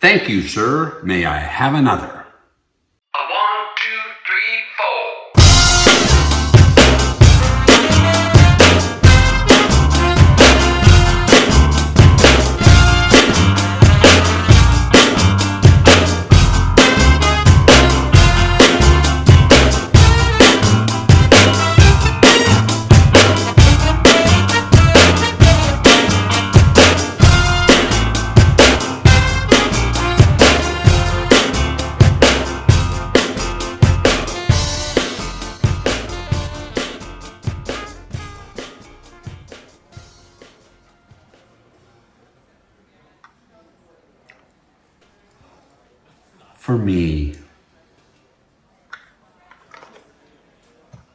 Thank you, sir. May I have another? A 1, 2, 3, 4. For me.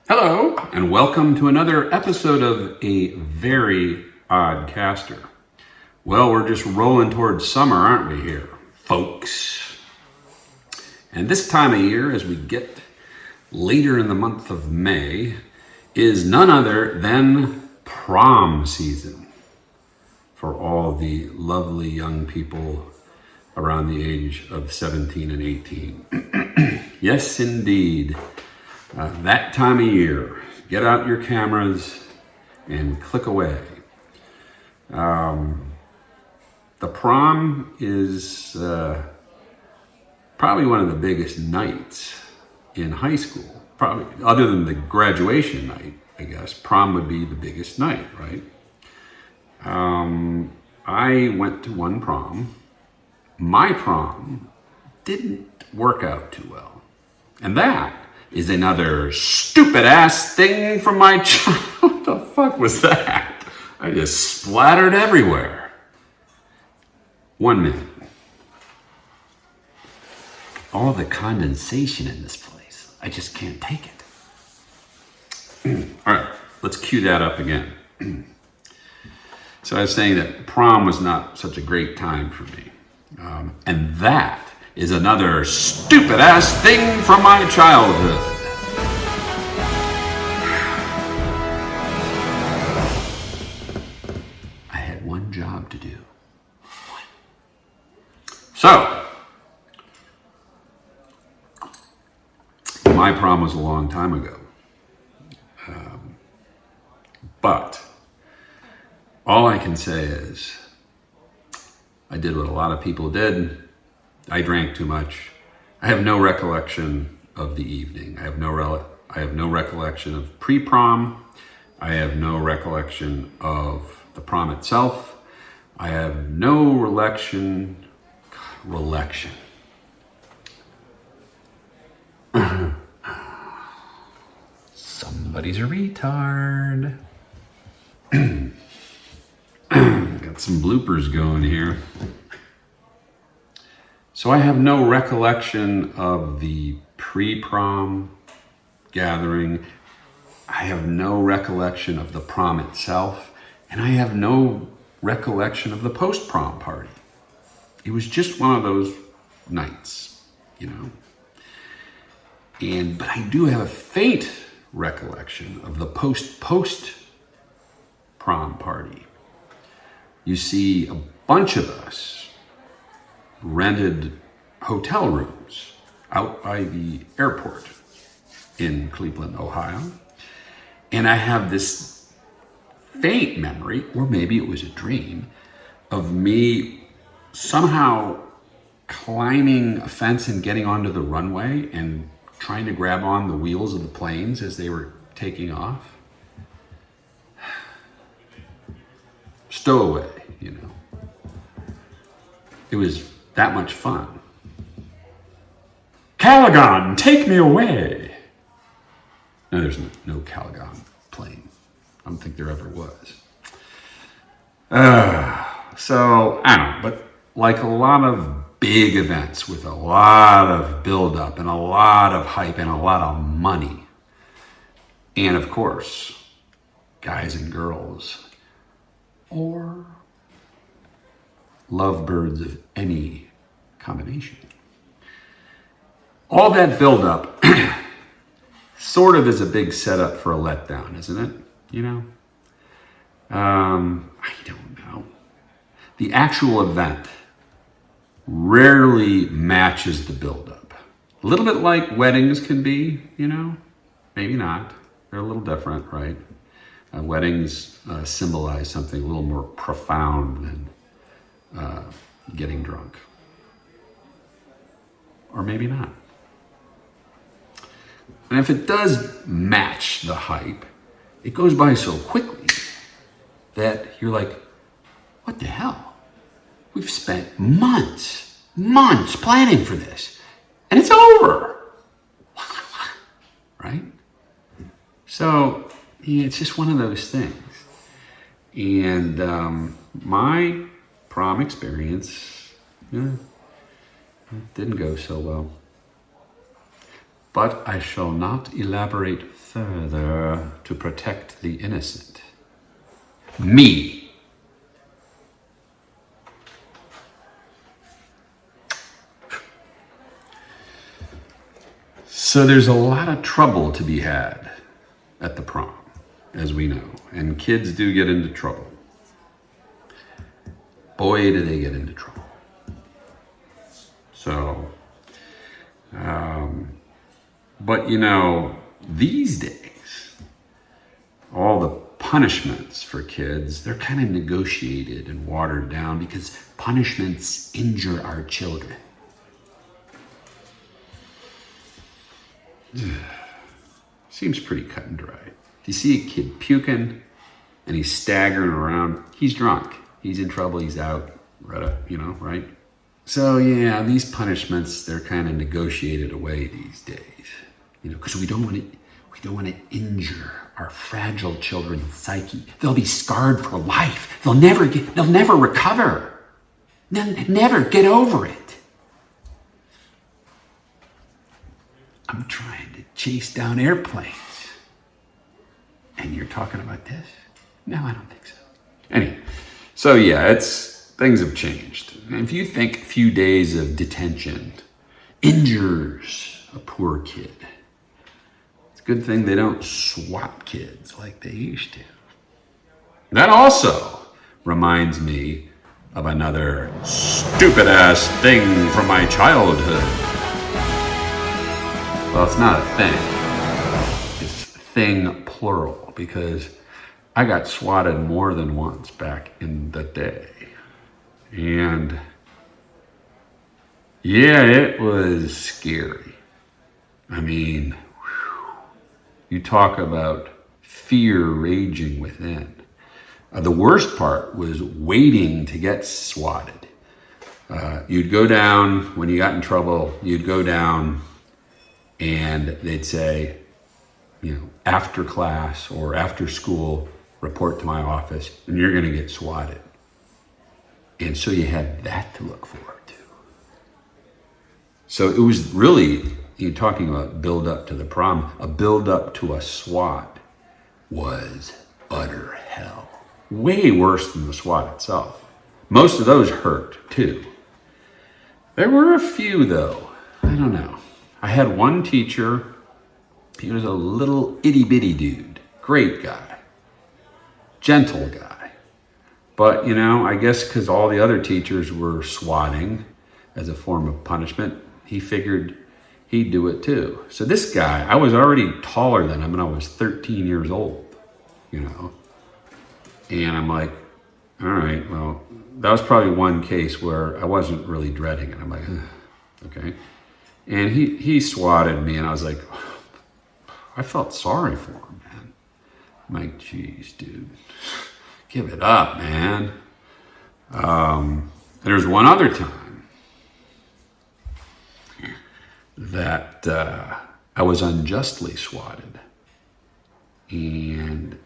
Hello, and welcome to another episode of A Very Odd Caster. Well, we're just rolling towards summer, aren't we here, folks? And this time of year, as we get later in the month of May, is none other than prom season for all the lovely young people around the age of 17 and 18. Yes, indeed. That time of year. Get out your cameras and click away. The prom is probably one of the biggest nights in high school. Probably, other than the graduation night, I guess. Prom would be the biggest night, right? I went to one prom. My prom didn't work out too well. And that is another stupid ass thing from my child. What the fuck was that? I just splattered everywhere. 1 minute. All the condensation in this place. I just can't take it. All right, let's cue that up again. So I was saying that prom was not such a great time for me. And that is another stupid ass thing from my childhood. I had one job to do. So, my prom was a long time ago. But all I can say is I did what a lot of people did. I drank too much. I have no recollection of the evening. I have no recollection of pre-prom. I have no recollection of the prom itself. I have no recollection. Somebody's a retard. Got some bloopers going here. So I have no recollection of the pre-prom gathering. I have no recollection of the prom itself. And I have no recollection of the post-prom party. It was just one of those nights, you know. But I do have a faint recollection of the post-prom party. You see, a bunch of us rented hotel rooms out by the airport in Cleveland, Ohio. And I have this faint memory, or maybe it was a dream, of me somehow climbing a fence and getting onto the runway and trying to grab on the wheels of the planes as they were taking off. Stowaway, you know. It was that much fun. Callaghan, take me away. No, there's no Callaghan plane. I don't think there ever was. So, I don't know, but like a lot of big events with a lot of build-up and a lot of hype and a lot of money, and of course, guys and girls, or lovebirds of any combination. All that build-up sort of is a big setup for a letdown, isn't it? You know? I don't know. The actual event rarely matches the buildup. A little bit like weddings can be, maybe not. They're a little different, right? Weddings symbolize something a little more profound than getting drunk. Or maybe not. And if it does match the hype, it goes by so quickly that you're like, what the hell? We've spent months planning for this, and it's over. Right? So, it's just one of those things. And my prom experience didn't go so well. But I shall not elaborate further to protect the innocent. Me. So there's a lot of trouble to be had at the prom, as we know. And kids do get into trouble. Boy, do they get into trouble. So, but these days, all the punishments for kids, they're kind of negotiated and watered down because punishments injure our children. Seems pretty cut and dry. If you see a kid puking and he's staggering around, he's drunk. He's in trouble, he's out, right? So yeah, these punishments, they're kind of negotiated away these days. Because we don't want to injure our fragile children's psyche. They'll be scarred for life. They'll never recover. They'll never get over it. I'm trying to chase down airplanes. And you're talking about this? No, I don't think so. Anyway, so yeah, things have changed. And if you think a few days of detention injures a poor kid, it's a good thing they don't swat kids like they used to. That also reminds me of another stupid ass thing from my childhood. Well, it's not a thing. It's thing plural, because I got swatted more than once back in the day. And yeah, it was scary. I mean, you talk about fear raging within. The worst part was waiting to get swatted. You'd go down, when you got in trouble, you'd go down and they'd say, after class or after school, report to my office and you're going to get swatted. And so you had that to look forward to. So it was really, you're talking about build up to the prom, a build up to a SWAT was utter hell. Way worse than the SWAT itself. Most of those hurt too. There were a few though, I don't know. I had one teacher, he was a little itty bitty dude, great guy, gentle guy. But, I guess because all the other teachers were swatting as a form of punishment, he figured he'd do it too. So this guy, I was already taller than him and I was 13 years old, And I'm like, all right, well, that was probably one case where I wasn't really dreading it. I'm like, okay. And he swatted me and I was like, I felt sorry for him, man. I'm like, geez, dude. Give it up, man. There's one other time that I was unjustly swatted. And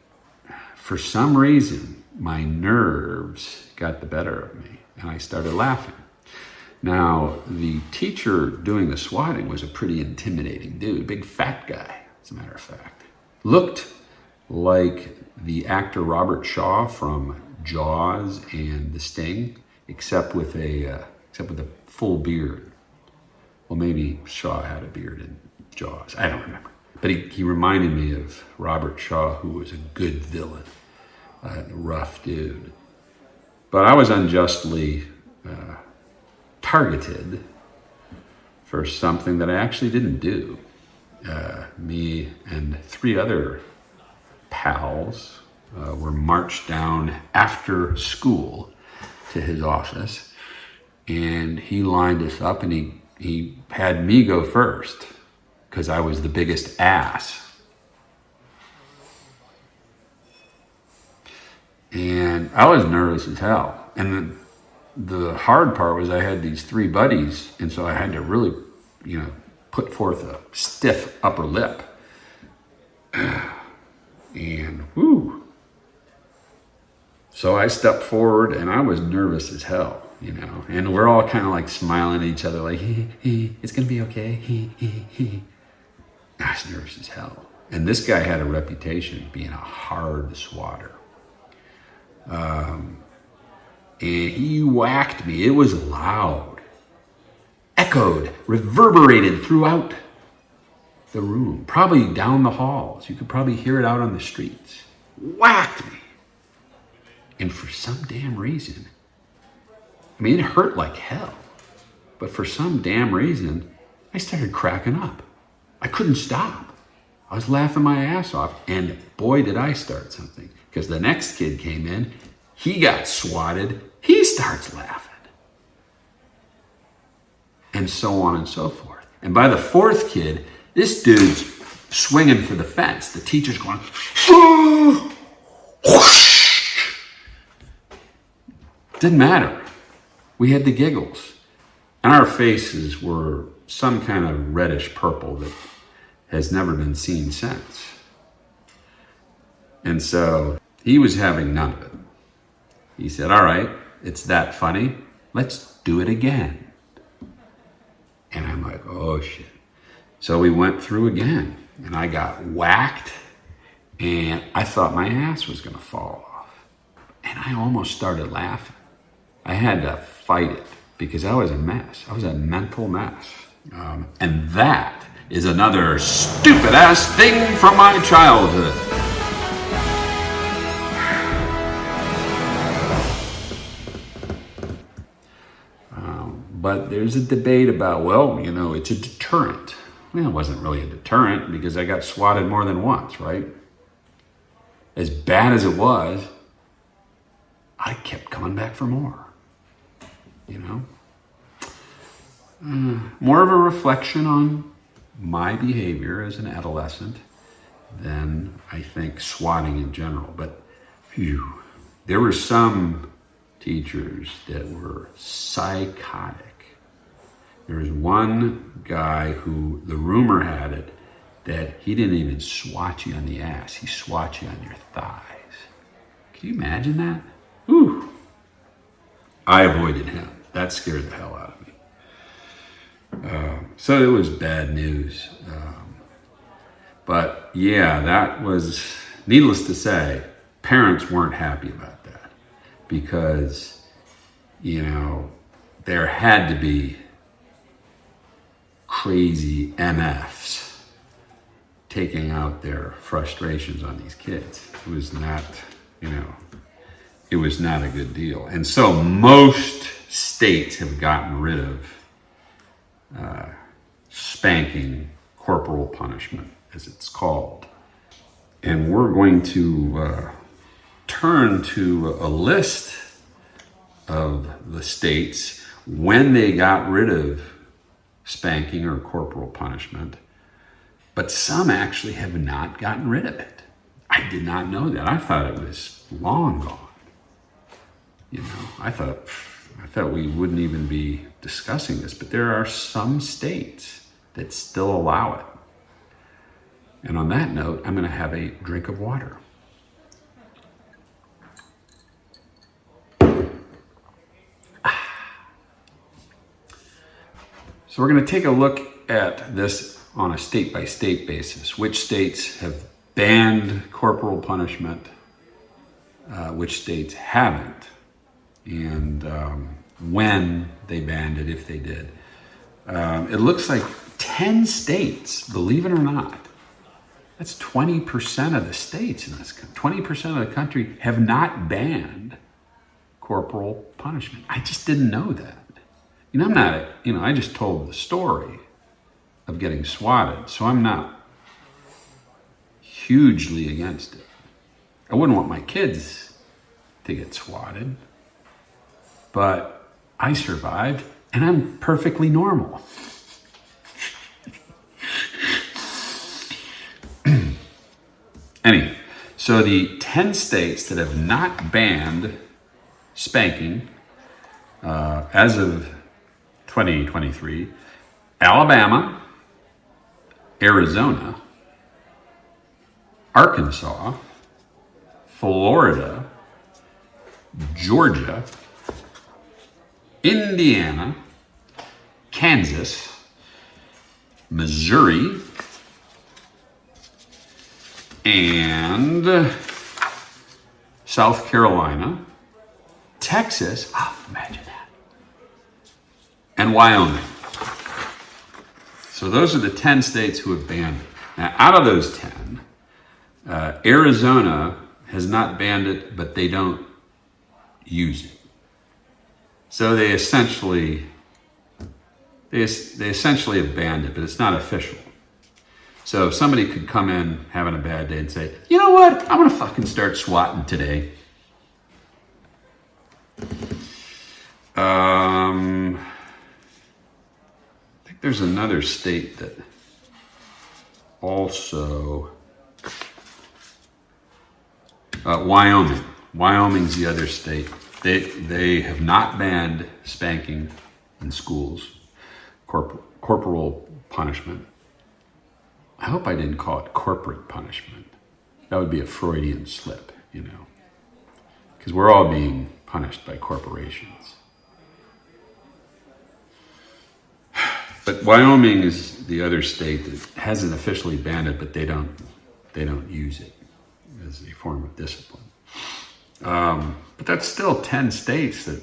for some reason, my nerves got the better of me and I started laughing. Now, the teacher doing the swatting was a pretty intimidating dude, big fat guy, as a matter of fact. Looked like the actor Robert Shaw from Jaws and The Sting, except with a full beard. Well, maybe Shaw had a beard in Jaws. I don't remember. But he reminded me of Robert Shaw, who was a good villain, a rough dude. But I was unjustly targeted for something that I actually didn't do. Me and 3 other pals were marched down after school to his office, and he lined us up, and he had me go first because I was the biggest ass. And I was nervous as hell. And the hard part was I had these 3 buddies, and so I had to really, put forth a stiff upper lip. And whoo. So I stepped forward, and I was nervous as hell, and we're all kind of like smiling at each other like, it's gonna be okay. I was nervous as hell. And this guy had a reputation of being a hard swatter. And he whacked me. It was loud, echoed, reverberated throughout the room, probably down the halls. You could probably hear it out on the streets. Whacked me. And for some damn reason, it hurt like hell. But for some damn reason, I started cracking up. I couldn't stop. I was laughing my ass off. And boy, did I start something. Because the next kid came in, he got swatted, he starts laughing. And so on and so forth. And by the 4th kid, this dude's swinging for the fence. The teacher's going, didn't matter. We had the giggles. And our faces were some kind of reddish purple that has never been seen since. And so he was having none of it. He said, all right, it's that funny. Let's do it again. And I'm like, oh shit. So we went through again, and I got whacked, and I thought my ass was gonna fall off. And I almost started laughing. I had to fight it because I was a mess. I was a mental mess. And that is another stupid ass thing from my childhood. But there's a debate about, it's a deterrent. Well, it wasn't really a deterrent because I got swatted more than once, right? As bad as it was, I kept coming back for more, More of a reflection on my behavior as an adolescent than I think swatting in general. But there were some teachers that were psychotic. There was one guy who, the rumor had it, that he didn't even swat you on the ass. He swat you on your thighs. Can you imagine that? Whew. I avoided him. That scared the hell out of me. So it was bad news. But yeah, that was, needless to say, parents weren't happy about that because, there had to be crazy MFs taking out their frustrations on these kids. It was not, it was not a good deal. And so most states have gotten rid of spanking, corporal punishment, as it's called. And we're going to turn to a list of the states when they got rid of spanking or corporal punishment, but some actually have not gotten rid of it. I did not know that. I thought it was long gone. I thought we wouldn't even be discussing this, but there are some states that still allow it. And on that note, I'm going to have a drink of water. So we're going to take a look at this on a state-by-state basis. Which states have banned corporal punishment, which states haven't, and when they banned it, if they did. It looks like 10 states, believe it or not, that's 20% of the states in this country, 20% of the country have not banned corporal punishment. I just didn't know that. I'm not, I just told the story of getting swatted, so I'm not hugely against it. I wouldn't want my kids to get swatted, but I survived and I'm perfectly normal. Anyway, so the 10 states that have not banned spanking as of 2023: Alabama, Arizona, Arkansas, Florida, Georgia, Indiana, Kansas, Missouri, and South Carolina, Texas, imagine that, and Wyoming. So those are the 10 states who have banned it. Now, out of those 10, Arizona has not banned it, but they don't use it. So they essentially have banned it, but it's not official. So if somebody could come in having a bad day and say, you know what, I'm gonna fucking start swatting today. I think there's another state that also, Wyoming. Wyoming's the other state. They have not banned spanking in schools, corporal punishment. I hope I didn't call it corporate punishment. That would be a Freudian slip, because we're all being punished by corporations. But Wyoming is the other state that hasn't officially banned it, but they don't use it as a form of discipline. But that's still 10 states that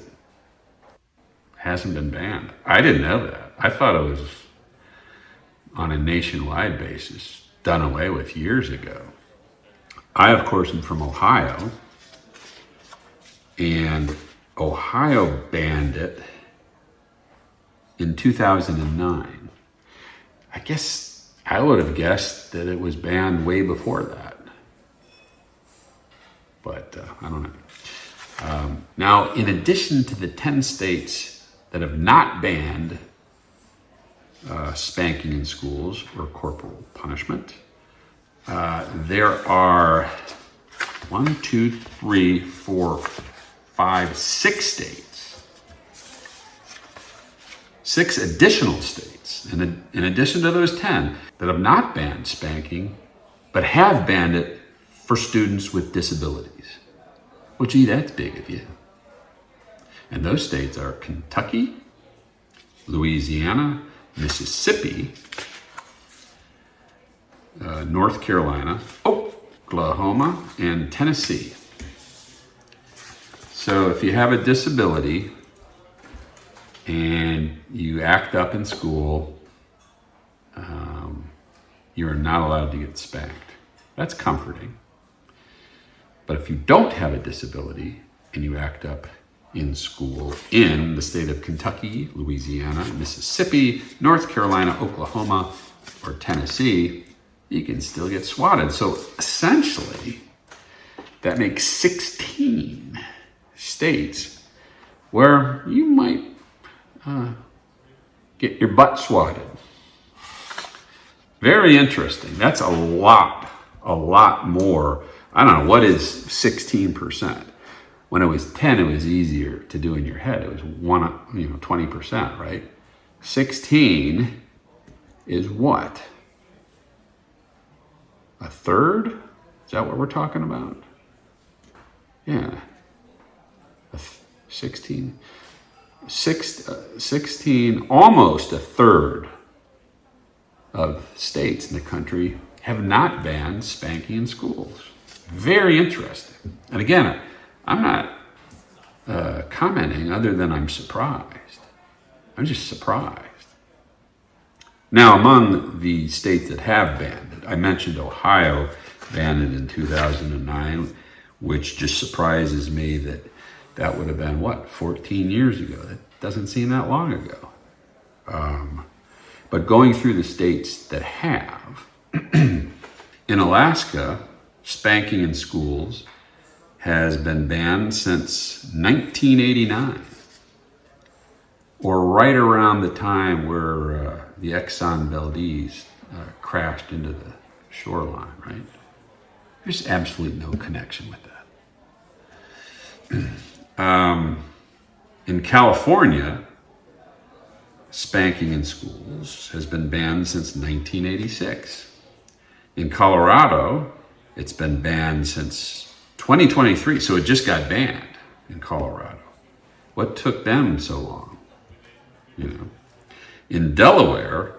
hasn't been banned. I didn't know that. I thought it was on a nationwide basis done away with years ago. I, of course, am from Ohio, and Ohio banned it in 2009. I guess I would have guessed that it was banned way before that. But I don't know. Now, in addition to the 10 states that have not banned spanking in schools or corporal punishment, there are 6 states, 6 additional states, in addition to those 10, that have not banned spanking, but have banned it for students with disabilities. Well, gee, that's big of you. And those states are Kentucky, Louisiana, Mississippi, North Carolina, Oklahoma, and Tennessee. So if you have a disability and you act up in school, you're not allowed to get spanked. That's comforting. But if you don't have a disability and you act up in school in the state of Kentucky, Louisiana, Mississippi, North Carolina, Oklahoma, or Tennessee, you can still get swatted. So essentially, that makes 16 states where you might get your butt swatted. Very interesting. That's a lot more. I don't know, what is 16%? When it was 10, it was easier to do in your head. It was 20%, right? 16 is what? A third? Is that what we're talking about? Yeah. 16, almost a third of states in the country have not banned spanking in schools. Very interesting. And again, I'm not commenting other than I'm surprised. I'm just surprised. Now, among the states that have banned it, I mentioned Ohio banned it in 2009, which just surprises me that would have been, 14 years ago? That doesn't seem that long ago. But going through the states that have, in Alaska, spanking in schools has been banned since 1989, or right around the time where the Exxon Valdez crashed into the shoreline, right? There's absolutely no connection with that. In California, spanking in schools has been banned since 1986. In Colorado, it's been banned since 2023, so it just got banned in Colorado. What took them so long? You know, in Delaware,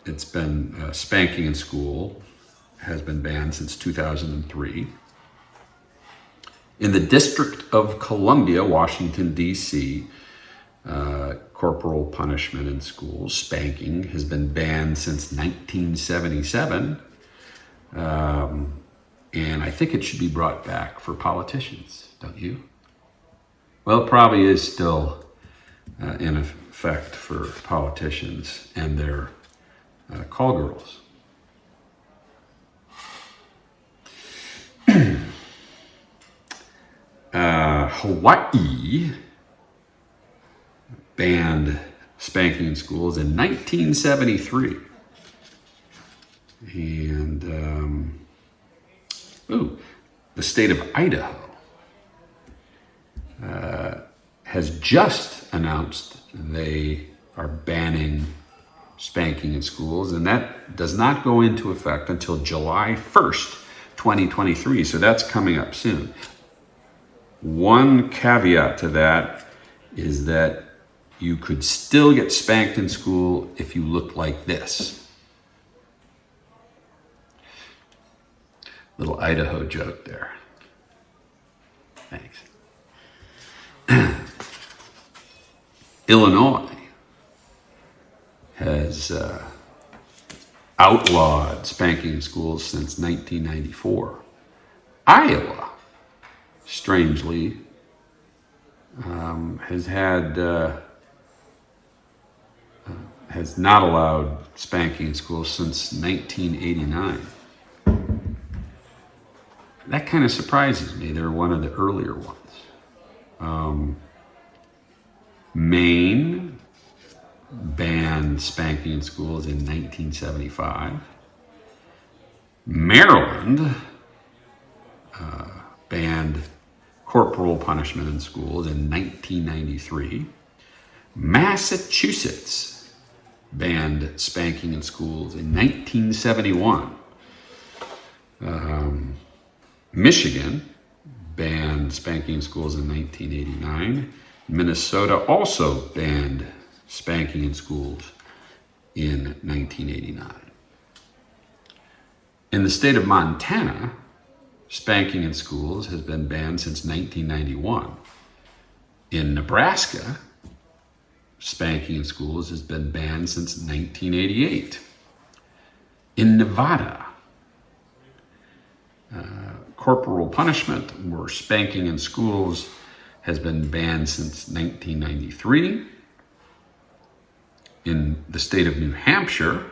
it's been spanking in school has been banned since 2003. In the District of Columbia, Washington, D.C., corporal punishment in schools, spanking, has been banned since 1977. And I think it should be brought back for politicians, don't you? Well, it probably is still in effect for politicians and their call girls. Hawaii banned spanking in schools in 1973. And, the state of Idaho has just announced they are banning spanking in schools, and that does not go into effect until July 1st, 2023. So that's coming up soon. One caveat to that is that you could still get spanked in school if you look like this. Little Idaho joke there. Thanks. Illinois has outlawed spanking in schools since 1994. Iowa, strangely, has not allowed spanking in schools since 1989. That kind of surprises me. They're one of the earlier ones. Maine banned spanking in schools in 1975. Maryland banned corporal punishment in schools in 1993. Massachusetts banned spanking in schools in 1971. Michigan banned spanking in schools in 1989. Minnesota also banned spanking in schools in 1989. In the state of Montana, spanking in schools has been banned since 1991. In Nebraska, spanking in schools has been banned since 1988. In Nevada, corporal punishment or spanking in schools has been banned since 1993. In the state of New Hampshire,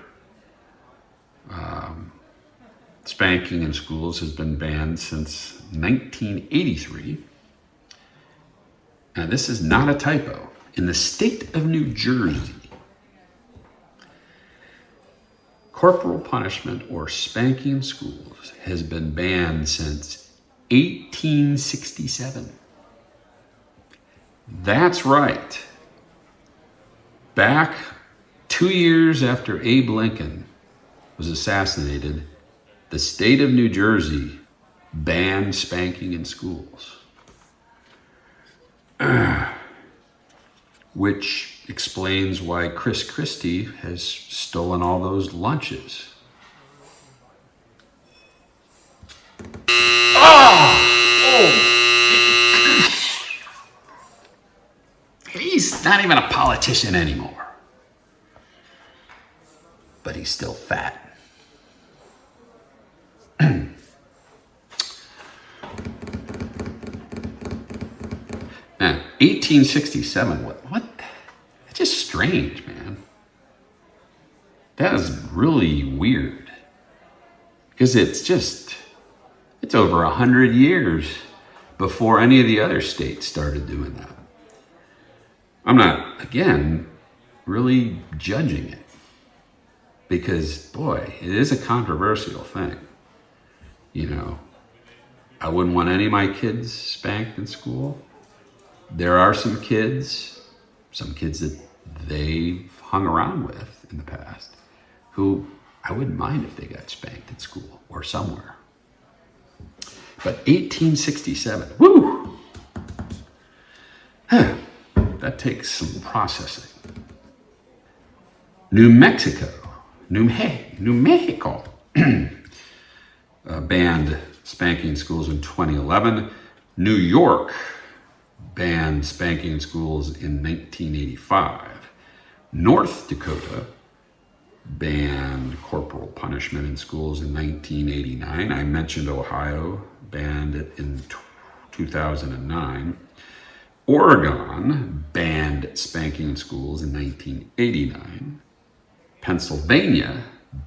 spanking in schools has been banned since 1983. Now, this is not a typo. In the state of New Jersey, corporal punishment or spanking in schools has been banned since 1867. That's right. Back 2 years after Abe Lincoln was assassinated, the state of New Jersey banned spanking in schools. Which explains why Chris Christie has stolen all those lunches. He's not even a politician anymore. But he's still fat. Now, 1867, what It's just strange, man. That is really weird. Because it's over 100 years before any of the other states started doing that. I'm not, again, really judging it. Because, boy, it is a controversial thing. I wouldn't want any of my kids spanked in school. There are some kids that they've hung around with in the past, who I wouldn't mind if they got spanked at school or somewhere. But 1867, woo! That takes some processing. New Mexico banned spanking schools in 2011. New York banned spanking schools in 1985. North Dakota banned corporal punishment in schools in 1989. I mentioned Ohio banned it in 2009. Oregon banned spanking in schools in 1989. Pennsylvania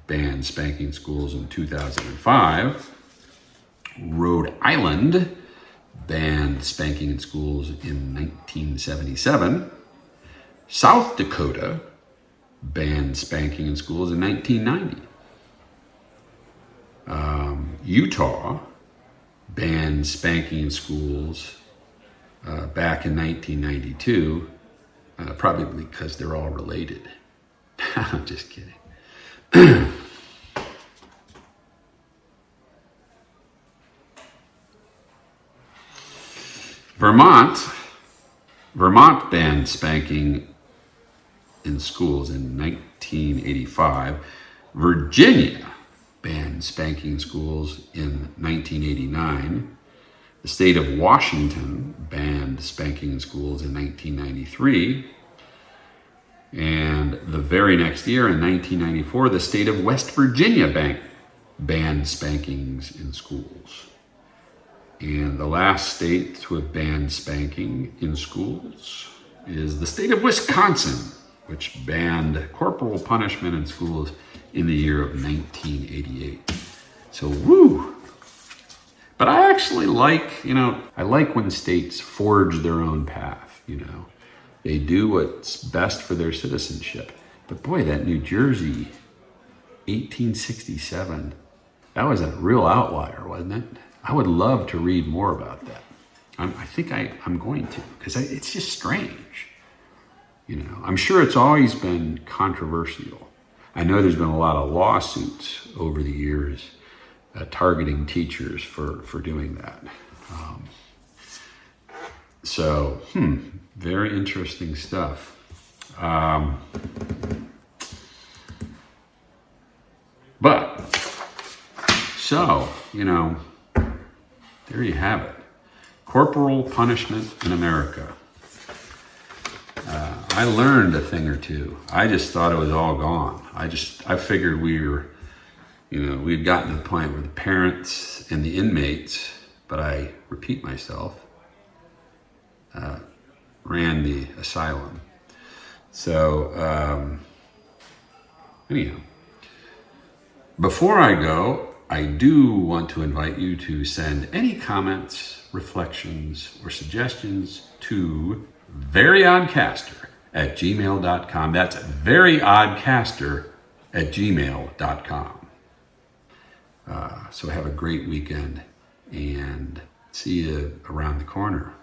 banned spanking schools in 2005. Rhode Island banned spanking in schools in 1977. South Dakota banned spanking in schools in 1990. Utah banned spanking in schools back in 1992, probably because they're all related. I'm just kidding. Vermont banned spanking in schools in 1985. Virginia banned spanking in schools in 1989. The state of Washington banned spanking in schools in 1993. And the very next year, in 1994, the state of West Virginia banned spankings in schools. And the last state to have banned spanking in schools is the state of Wisconsin, which banned corporal punishment in schools in the year of 1988. So, woo! But I actually I like when states forge their own path, They do what's best for their citizenship. But boy, that New Jersey, 1867, that was a real outlier, wasn't it? I would love to read more about that. I think I'm going to, because it's just strange. I'm sure it's always been controversial. I know there's been a lot of lawsuits over the years targeting teachers for doing that. So, very interesting stuff. There you have it. Corporal punishment in America. I learned a thing or two. I just thought it was all gone. I figured we'd gotten to the point where the parents and the inmates, but I repeat myself, ran the asylum. So, anyhow, before I go, I do want to invite you to send any comments, reflections, or suggestions to veryoddcaster@gmail.com. That's veryoddcaster@gmail.com. So have a great weekend and see you around the corner.